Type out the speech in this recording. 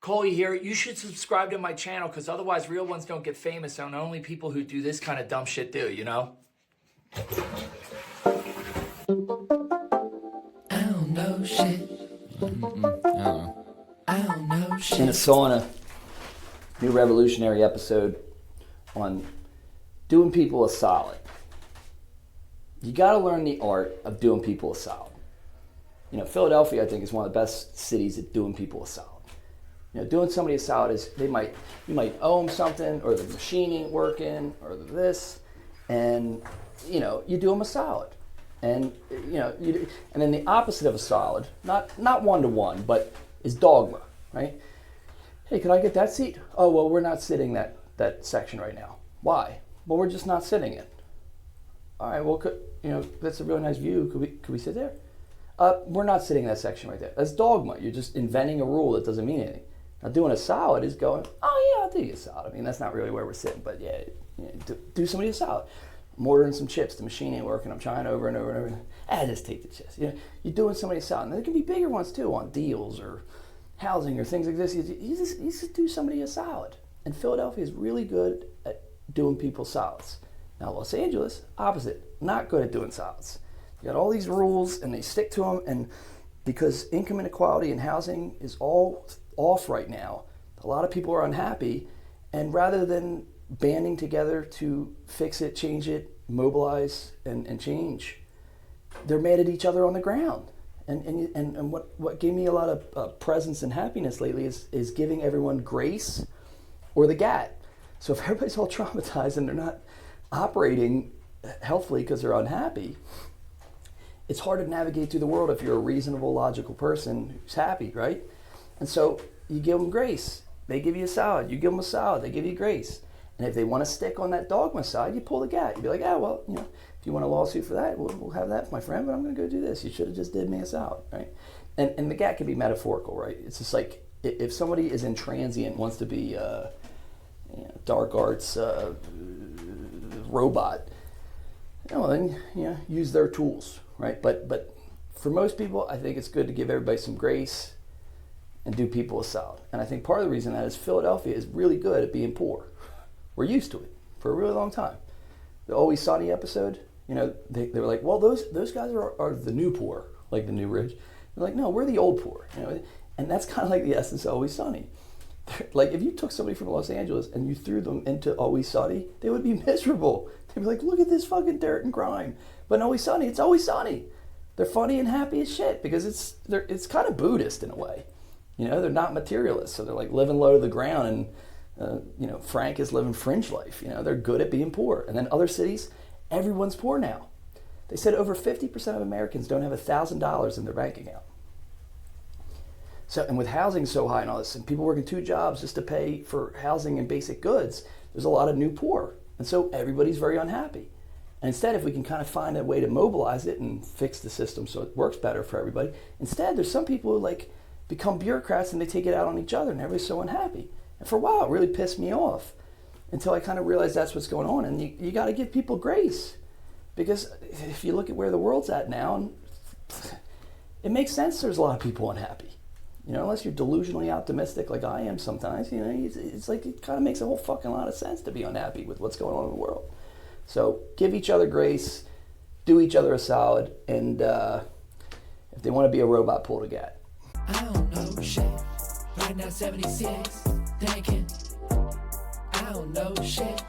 Coley here. You should subscribe to my channel because otherwise real ones don't get famous and only people who do this kind of dumb shit do, you know? I don't know shit. I don't know shit. In a sauna, new Revelutionary episode on doing people a solid. You got to learn the art of doing people a solid. You know, Philadelphia, I think, is one of the best cities at doing people a solid. You know, doing somebody a solid is you might owe them something, or the machine ain't working, or this, and you know, you do them a solid. And you know, and then the opposite of a solid, not one to one, but is dogma, right? Hey, can I get that seat? Oh well, we're not sitting that section right now. Why? Well, we're just not sitting it. All right, well, you know, that's a really nice view. Could we sit there? We're not sitting that section right there. That's dogma. You're just inventing a rule that doesn't mean anything. Now, doing a solid is going, oh yeah, I'll do you a solid. I mean, that's not really where we're sitting, but yeah, do somebody a solid. I'm ordering some chips. The machine ain't working. I'm trying over and over and over. Just take the chips. You know, you're doing somebody a solid. And there can be bigger ones too, on deals or housing or things like this. You just do somebody a solid. And Philadelphia is really good at doing people solids. Now, Los Angeles, opposite, not good at doing solids. You got all these rules, and they stick to them, and because income inequality and housing is all off right now, a lot of people are unhappy, and rather than banding together to fix it, change it, mobilize, and change, they're mad at each other on the ground. And what gave me a lot of presence and happiness lately is giving everyone grace or the GAT. So if everybody's all traumatized and they're not operating healthfully because they're unhappy, it's hard to navigate through the world if you're a reasonable, logical person who's happy, right? And so you give them grace. They give you a salad. You give them a salad. They give you grace. And if they want to stick on that dogma side, you pull the GAT. You be like, well, you know, if you want a lawsuit for that, we'll have that, my friend, but I'm going to go do this. You should have just did me a salad, right? And the GAT can be metaphorical, right? It's just like if somebody is intransient, wants to be dark arts robot, then use their tools, right? But for most people, I think it's good to give everybody some grace and do people a solid. And I think part of the reason that is Philadelphia is really good at being poor. We're used to it for a really long time. The Always Sunny episode, they were like, well, those guys are the new poor, like the new rich. They're like, no, we're the old poor, and that's kind of like the essence of Always Sunny. Like if you took somebody from Los Angeles and you threw them into Always Sunny, they would be miserable. They'd be like, look at this fucking dirt and grime. But in Always Sunny, it's always sunny. They're funny and happy as shit because it's kind of Buddhist in a way. They're not materialists, so they're like living low to the ground, and Frank is living fringe life. They're good at being poor. And then other cities, everyone's poor now. They said over 50% of Americans don't have $1,000 in their bank account. So, and with housing so high and all this, and people working 2 jobs just to pay for housing and basic goods, there's a lot of new poor. And so everybody's very unhappy. And instead, if we can kind of find a way to mobilize it and fix the system so it works better for everybody, instead there's some people who become bureaucrats and they take it out on each other and everybody's so unhappy. And for a while, it really pissed me off until I kind of realized that's what's going on. And you got to give people grace, because if you look at where the world's at now, it makes sense there's a lot of people unhappy. Unless you're delusionally optimistic like I am sometimes, it's like it kind of makes a whole fucking lot of sense to be unhappy with what's going on in the world. So give each other grace, do each other a solid, and if they want to be a robot, pull the GAT. I don't know shit. Right now 76, thinking. I don't know shit.